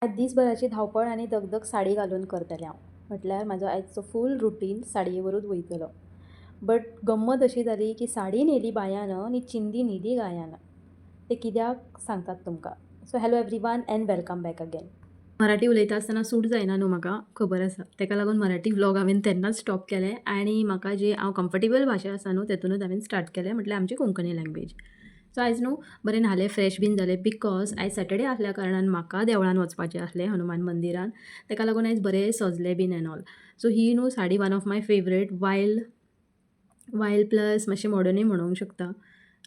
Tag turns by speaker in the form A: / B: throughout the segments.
A: आज दिसभराची धावपळ आनी दगदग साडी घालून करतलें हांव. म्हटल्यार म्हाजो आयचो फूल रुटीन साडयेवरूच वयतलो. बट गंमत अशी जाली की साडी न्हेली बायान आनी चिंदी न्हिली गायान. तें कित्याक सांगतात तुमकां. So hello everyone end welcome back again. Marathi उलयता आसतना सूट जायना न्हू म्हाका, खबर आसा. तेका लागून मराठी व्लॉग हांवें तेन्नाच स्टॉप केलें आनी म्हाका जी हांव कम्फर्टेबल भाशा आसा न्हू तेतूनच हांवें स्टार्ट केलें, म्हटल्यार आमची कोंकणी लँग्वेज. सो आयज न्हू बरें न्हालें, फ्रेश बीन जालें बिकॉज आयज सॅटर्डे आसल्या कारणान म्हाका देवळान वचपाचें आसलें, हनुमान मंदिरान. तेका लागून आयज बरें सजलें बीन एंड ऑल. सो ही न्हू sari one of my favourite voile voile plus मातशें मॉडर्नूय म्हणूंक शकता.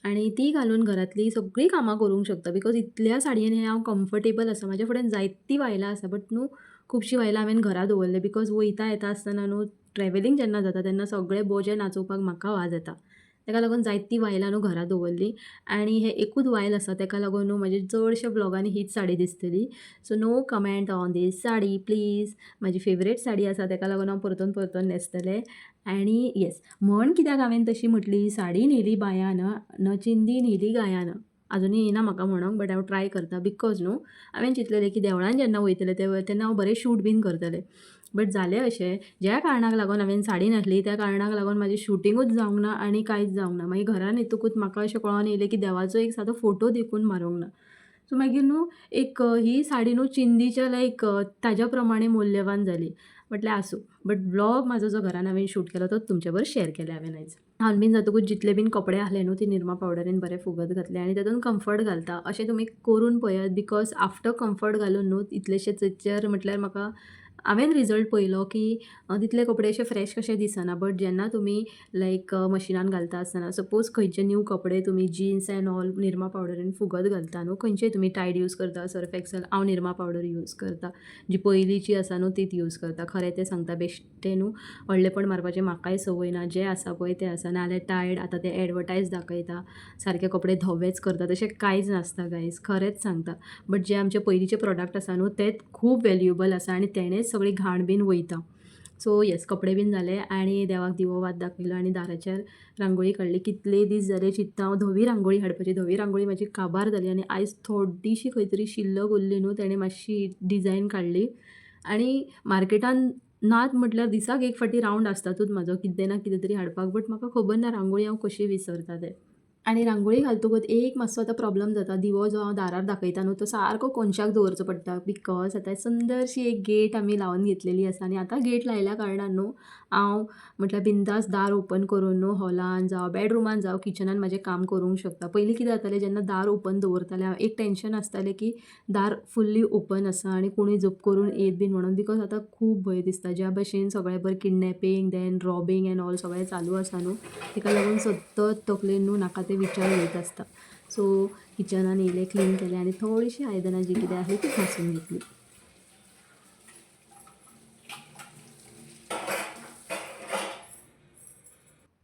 A: आनी ती घालून घरांतलीं सगळीं कामां करूंक शकता बिकॉज इतल्या साडयेन हें हांव कम्फर्टेबल आसा. म्हाज्या फुड्यान जायतीं वायलां आसा बट न्हू खुबशीं वायलां हांवें घरा दवरलीं बिकॉज वयता येता आसतना न्हू ट्रॅवलिंग जेन्ना जाता तेन्ना सगळे बोजे नाचोवपाक म्हाका वाज येता. तेका लागून जायतीं वायलां न्हू घरा दवरलीं आनी हें एकूच वायल आसा तेका लागून न्हू म्हाजे चडशा ब्लॉगांनी हीच साडी दिसतली. So no comment on this sari please. म्हाजी फेवरेट साडी आसा तेका लागून हांव परतून परतून न्हेसतलें. आनी येस, म्हण कित्याक हांवें तशी म्हटली, साडी न्हेली बायान न चिंदी न्हिली गायान. आजुनूय येयना म्हाका म्हणूंक बट हांव ट्राय करतां बिकॉज न्हू हांवें चिंतलेलें की देवळान जेन्ना वयतलें तेन्ना हांव बरें शूट बीन करतलें. बट जालें अशें, ज्या कारणाक लागून हांवें साडी न्हेसली त्या कारणाक लागून म्हाजें शुटिंगूच जावंक ना आनी कांयच जावंक ना. मागीर घरान येतकूच म्हाका अशें कळोन येयलें की देवाचो एक सादो फोटो देखून मारूंक ना. सो मागीर न्हू एक ही साडी न्हू चिंदीच्या लायक ताज्या प्रमाणे मौल्यवान जाली. म्हटल्यार आसूं, बट व्लॉग म्हाजो जो घरान हांवें शूट केलो तो तुमचे बरोबर शेअर केला हांवें आयज. न्हावन बीन जातकूच जितले बीन कपडे आहले न्हू ती निर्मा पावडरीन बरें फुगत घातले आनी तातूंत कम्फर्ट घालता अशें तुमी करून पळयात बिकॉज आफ्टर कम्फर्ट घालून न्हू इतलेशे थंयसर म्हटल्यार म्हाका हांवें रिजल्ट पळयलो की तितले कपडे अशे फ्रेश कशे दिसना. बट जेन्ना तुमी लायक मशिनान घालता आसतना सपोज खंयचे न्यू कपडे तुमी जीन्स एंड ऑल निर्मा पावडरीन फुगत घालता न्हू, खंयचेय तुमी टायड यूज करता सर्फ एक्सल, हांव निर्मा पावडर यूज करता. जी पयलींची आसा न्हू तीच यूज करता. खरें तें सांगता बेश्टें न्हू व्हडलेपण मारपाचें म्हाकाय संवय ना. जें आसा पळय तें आसा. नाजाल्यार टायड आतां ते एडवर्टायज दाखयता सारके कपडे धवेच करता तशें कांयच नासता गायज, खरेंच सांगता. बट जे आमचे पयलींचे प्रॉडक्ट आसा न्हू तेच खूब वॅल्युएबल आसा आनी तेणेच सगळी घाण बीन वयता. सो येस, कपडे बीन जाले आनी देवाक दिवो वात दाखयलो आनी दाराचेर रांगोळी काडली. कितले दीस जाले चिंत्ता हांव धवी रांगोळी हाडपाची. धवी रांगोळी म्हाजी काबार जाली आनी आयज थोडीशी खंय तरी शिल्लक उरली न्हू तेणें मातशी डिझायन काडली आनी मार्केटान नात म्हटल्यार दिसाक एक फावटी रावंड आसतातूच म्हाजो कितें ना कितें तरी हाडपाक. बट म्हाका खबर ना रांगोळी हांव कशी विसरता तें. आनी रांगोळी घालतकूच एक मातसो आतां प्रॉब्लम जाता. दिवो जो हांव दारार दाखयता न्हू तो सारको कोनशाक दवरचो पडटा बिकॉज आतां सुंदरशी एक गेट आमी लावन घेतलेली आसा आनी आतां गेट लायल्या कारणान न्हू हांव म्हटल्यार बिंदास दार ओपन करून न्हू हॉलान जावं बेडरुमान जावं किचनान म्हाजें काम करूंक शकता. पयलीं कितें जातालें जेन्ना दार ओपन दवरतालें हांव एक टेंशन आसतालें की दार फुल्ली ओपन आसा आनी कोणूय जप करून येत बीन म्हणून बिकॉज आतां खूब भंय दिसता. ज्या भशेन सगळें बरें किडनॅपींग देन रॉबींग एंड ऑल सगळें चालू आसा न्हू तेका लागून सतत तकलेन न्हू नाका ते विचार येत आसता. सो किचनान येयलें, क्लीन केलें आनी थोडीशीं आयदनां जी कितें आसलीं ती घासून घेतली.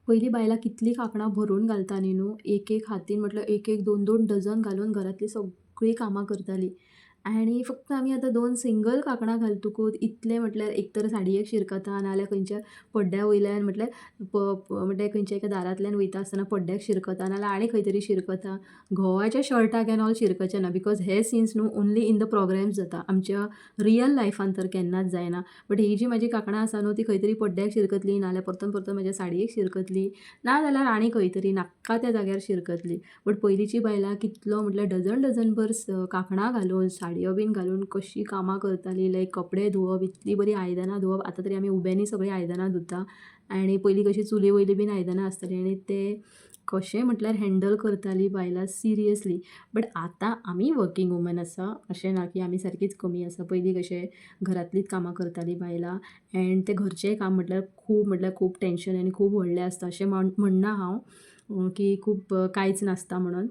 A: पयलीं बायलां कितलीं कांकणां भरून घालतालीं न्हू एक एक हातीन म्हटल्यार एक एक दोन दोन डझन घालून घरांतलीं सगळीं कामां करतालीं. आनी फक्त आमी आतां दोन सिंगल कांकणां घालतकूच इतलें म्हटल्यार एक तर साडयेक शिरकता नाजाल्यार खंयच्या पड्ड्या वयल्यान म्हटल्यार म्हटल्यार खंयच्या एका दारांतल्यान वयता आसतना पड्ड्याक शिरकता नाजाल्यार आनी खंय तरी शिरकता. घोवाच्या शर्टाक एंड ऑल शिरकचें ना बिकॉज हे सीन्स न्हू ओन्ली इन द प्रोग्राम्स जाता. आमच्या रियल लायफान तर केन्नाच जायना. बट ही जी म्हाजी कांकणां आसा न्हू ती खंय तरी पड्ड्याक शिरकतलीं नाजाल्यार परतून परतून म्हाज्या साडयेक शिरकतलीं नाजाल्यार आनी खंय तरी नाका त्या जाग्यार शिरकतलीं. बट पयलींची बायलां कितलो म्हटल्यार डझन डझन भर कांकणां घालून साडयो बीन घालून कशीं कामां करतालीं. लायक कपडे धुवप, इतलीं बरीं आयदनां धुवप. आतां तरी आमी उब्यांनी सगळीं आयदनां धुता आनी पयलीं कशीं चुले वयलीं बीन आयदनां आसतालीं आनी ते कशें म्हटल्यार हँडल करतालीं बायलां सिरियसली. बट आतां आमी वर्कींग वुमन आसा अशें ना की आमी सारकीच कमी आसा. पयलीं कशें घरांतलींच कामां करतालीं बायलां एंड तें घरचें काम म्हटल्यार खूब टेंशन आनी खूब व्हडलें आसता अशें म्हणना हांव की खूब कांयच नासता म्हणून.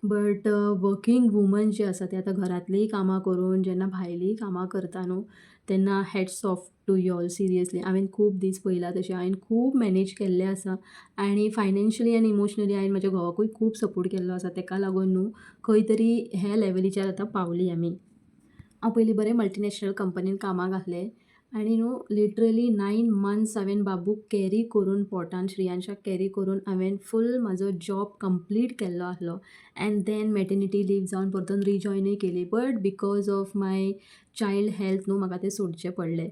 A: बट वर्कींग वुमन जे आसा ते आतां घरांतलींय कामां करून जेन्ना भायलींय कामां करता न्हू तेन्ना hats off to you all seriously. हांवें खूब दीस पळयला तशें हांवें खूब मॅनेज केल्लें आसा आनी फायनॅन्शियली आनी इमोशनली हांवें म्हाज्या घोवाकूय खूब सपोर्ट केल्लो आसा. तेका लागून न्हू खंय तरी ह्या लेवलीचेर आतां पावलीं आमी. हांव पयलीं बरें मल्टीनॅशनल कंपनीन कामाक आहलें आणि लिटरली 9 मंथ्स हांवें बाबूक कॅरी करून पोटान श्रियांशाक कॅरी करून हांवें फूल म्हाजो जॉब कंप्लीट केल्लो आहलो एंड देन मॅटर्निटी लीव जावन परतून रिजॉयनूय केली but because of my child health म्हाका तें सोडचें पडलें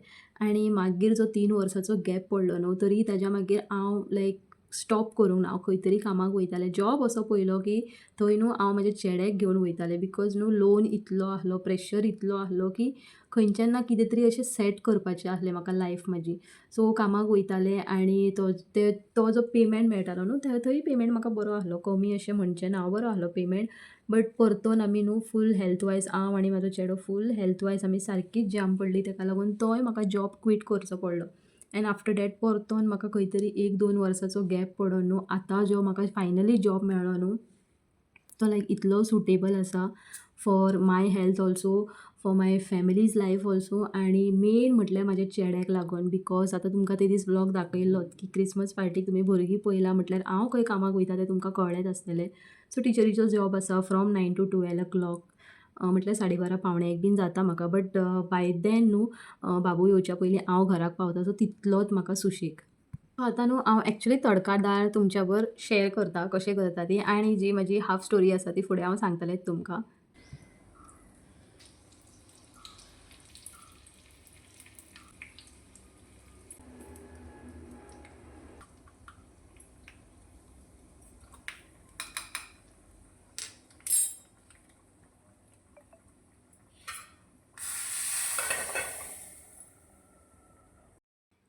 A: आनी मागीर जो 3 वर्साचो गॅप पडलो तरी ताज्या मागीर हांव लायक स्टॉप करूंक ना हांव खंय तरी कामाक वयतालें जॉब असो पयलो की थंय हांव म्हाजे चेड्याक घेवन वयतालें बिकॉज लोन इतलो आहलो प्रेशर इतलो आहलो की खंयच्यान ना कितें तरी अशें सेट करपाचें आहलें म्हाका लायफ म्हाजी सो कामाक वयतालें आनी तो जो पेमेंट मेळटालो थंय पेमेंट म्हाका बरो आहलो कमी अशें म्हणचें ना बरो आहलो पेमेंट बट परतून आमी फूल हेल्थ वायज हांव आनी म्हाजो चेडो फूल हेल्थ वायज आमी सारकीच जाम पडली ताका लागून तोय म्हाका जॉब क्वीट करचो पडलो एंड आफ्टर डॅट परतून म्हाका खंय तरी 1-2 वर्साचो गॅप पडून आतां जो म्हाका फायनली जॉब मेळ्ळो तो लायक इतलो सुटेबल आसा for my health also for my families life also आनी मेन म्हटल्यार म्हाज्या चेड्याक लागून बिकॉज आतां तुमकां ते दीस व्लॉग दाखयल्लोच की क्रिसमस पार्टीक तुमी भुरगीं पयला म्हटल्यार हांव खंय कामाक वयता तें तुमकां कळ्ळेंच आसतलें सो टिचरीचो जॉब आसा फ्रॉम 9 to 12 o'clock म्हटल्यार 12:30 पावणे 1 बीन जाता म्हाका बट बाय देन बाबू येवच्या पयलीं हांव घराक पावता सो तितलोच म्हाका सुशेग आतां हांव एक्चुली तडका दाळ तुमच्या बरोबर शेअर करता कशें करता ती आनी जी म्हजी हाफ स्टोरी आसा ती फुडें हांव सांगतलेंच तुमकां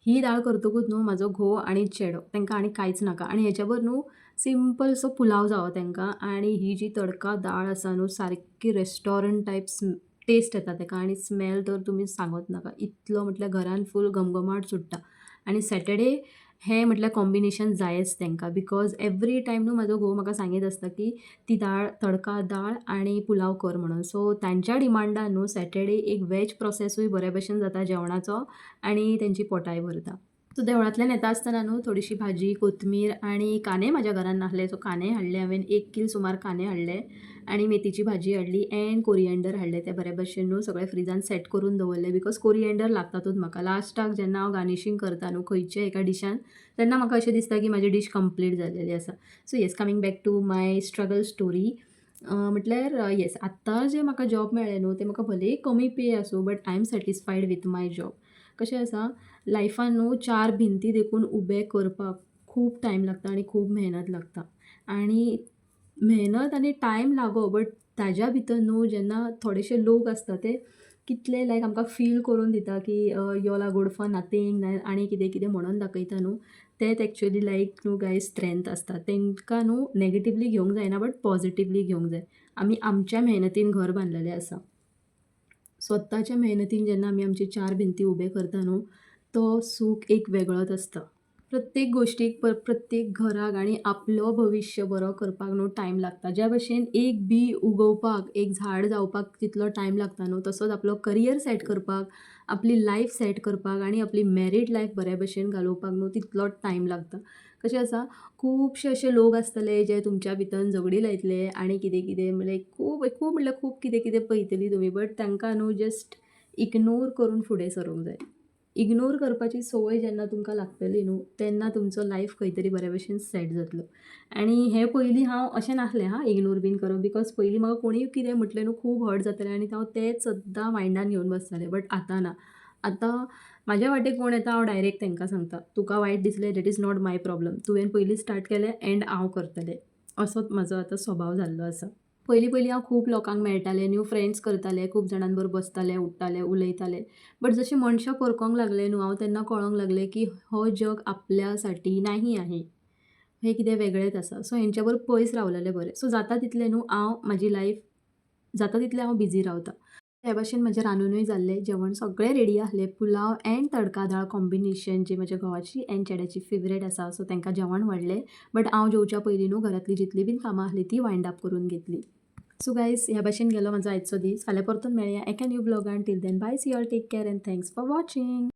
A: ही दाळ करतकूच म्हाजो घोव आनी चेडो तांकां आनी कांयच नाका आनी हेच्या बरोबर सिंपल सो पुलाव जावो तांकां आनी ही जी तडका दाळ आसा सारकी रेस्टॉरंट टायप टेस्ट येता ताका आनी स्मेल तर तुमी सांगूच नाका इतलो म्हटल्यार घरान फूल घमघमाट सुट्टा आनी सॅटर्डे हें म्हटल्यार कॉम्बिनेशन जायच तांकां बिकॉज एवरी टायम म्हाजो घोव म्हाका सांगीत आसता की ती दाळ तडका दाळ आनी पुलाव कर म्हणून सो तांच्या डिमांडान सॅटर्डे एक वॅज प्रोसेसूय बरे भशेन जाता जेवणाचो आनी तेंची पोटाय भरता सो देवळांतल्यान येता आसतना थोडीशी भाजी कोथमीर आनी कांदे म्हाज्या घरान नासले सो कांदे हाडले हांवें 1 कील सुमार कांदे हाडले आनी मेथीची भाजी हाडली एंड कोरिएंडर हाडले ते बरे भशेन सगळे फ्रिजान सेट करून दवरले बिकॉज कोरिएंडर लागतातूच म्हाका लास्टाक जेन्ना हांव गार्निशींग करता खंयच्या एका डिशान तेन्ना म्हाका अशें दिसता की म्हाजी डीश कंप्लीट जालेली आसा so yes coming back to my struggle story म्हटल्यार येस आत्तां जे म्हाका जॉब मेळ्ळें तें म्हाका भलेंय कमी पे आसूं but I am satisfied with my job कशें आसा लायफान 4 भिंती देखून उबे करपाक खूब टायम लागता आनी खूब मेहनत लागता आनी मेहनत आनी टायम लागो बट ताज्या भितर जेन्ना थोडेशे लोक आसता ते कितले लायक आमकां फील करून दिता की you all are good for nothing आनी कितें कितें म्हणून दाखयता तेंच एक्चुअली लायक गायज स्ट्रेंथ आसता तांकां नेगेटिवली घेवंक जायना बट पॉझिटिवली घेवंक जाय आमी आमच्या मेहनतीन घर बांदलेलें आसा स्वताच्या मेहनतीन जेन्ना आमी आमची 4 भिंती उबे करता तो सूख एक वेगळोच आसता प्रत्येक गोष्टीक प्रत्येक घराक आनी आपलो भविश्य बरो करपाक टायम लागता ज्या भशेन एक बी उगोवपाक एक झाड जावपाक जितलो टायम लागता तसोच आपलो करियर सेट करपाक आपली लायफ सेट करपाक आनी आपली मॅरीड लायफ बऱ्या भशेन घालोवपाक तितलोच टायम लागता कशें आसा खुबशे अशे लोक आसतले जे तुमच्या भितर झगडी लायतले आनी कितें कितें लायक खूब खूब म्हणल्यार खूब कितें कितें पळयतली तुमी बट तांकां जस्ट इग्नोर करून फुडें सरूंक जाय इग्नोर करपाची संवय जेन्ना तुमकां लागतली तेन्ना तुमचो लायफ खंय तरी बऱ्या भशेन सेट जातलो आनी हें पयलीं हांव अशें नासलें इग्नोर बीन करप बिकॉज पयलीं म्हाका कोणीय कितें म्हटलें खूब हर्ट जातालें आनी हांव तेंच सद्दां मायंडान घेवन बसतालें बट आतां ना आतां म्हाज्या वाटेक कोण येता हांव डायरेक्ट तांकां सांगता तुका वायट दिसलें that is not my problem तुवें पयलीं स्टार्ट केलें एंड हांव करतलें असोच म्हाजो आतां स्वभाव जाल्लो आसा पयलीं हांव खूब लोकांक मेळटालें न्यू फ्रेंड्स करतालें खूब जाणां बरोबर बसतालें उठतालें उलयतालें बट जशें मनशां परकोंक लागलें हांव तेन्ना कळोंक लागलें की हो जग आपल्यासाठी नाही आहे हें कितें वेगळेंच आसा सो हेंच्या बरोबर पयस रावलेलें बरें सो जाता तितलें हांव म्हाजी लायफ जाता तितलें हांव बिजी रावतां हे भाशेन म्हजें रांदूनूय जाल्लें जेवण सगळें रेडी आहलें पुलाव एंड तडका दाळ कॉम्बिनेशन जी म्हज्या घोवाची एंड चेड्याची फेवरेट आसा सो तांकां जेवण वाडलें बट हांव जेवच्या पयलीं घरांतली जितली बीन कामां आहली ती वायंड अप करून घेतली सो गायज ह्या भाशेन गेलो म्हाजो आयचो दीस फाल्यां परतून मेळया एका न्यू ब्लॉगान till then bye see all take care and thanks for watching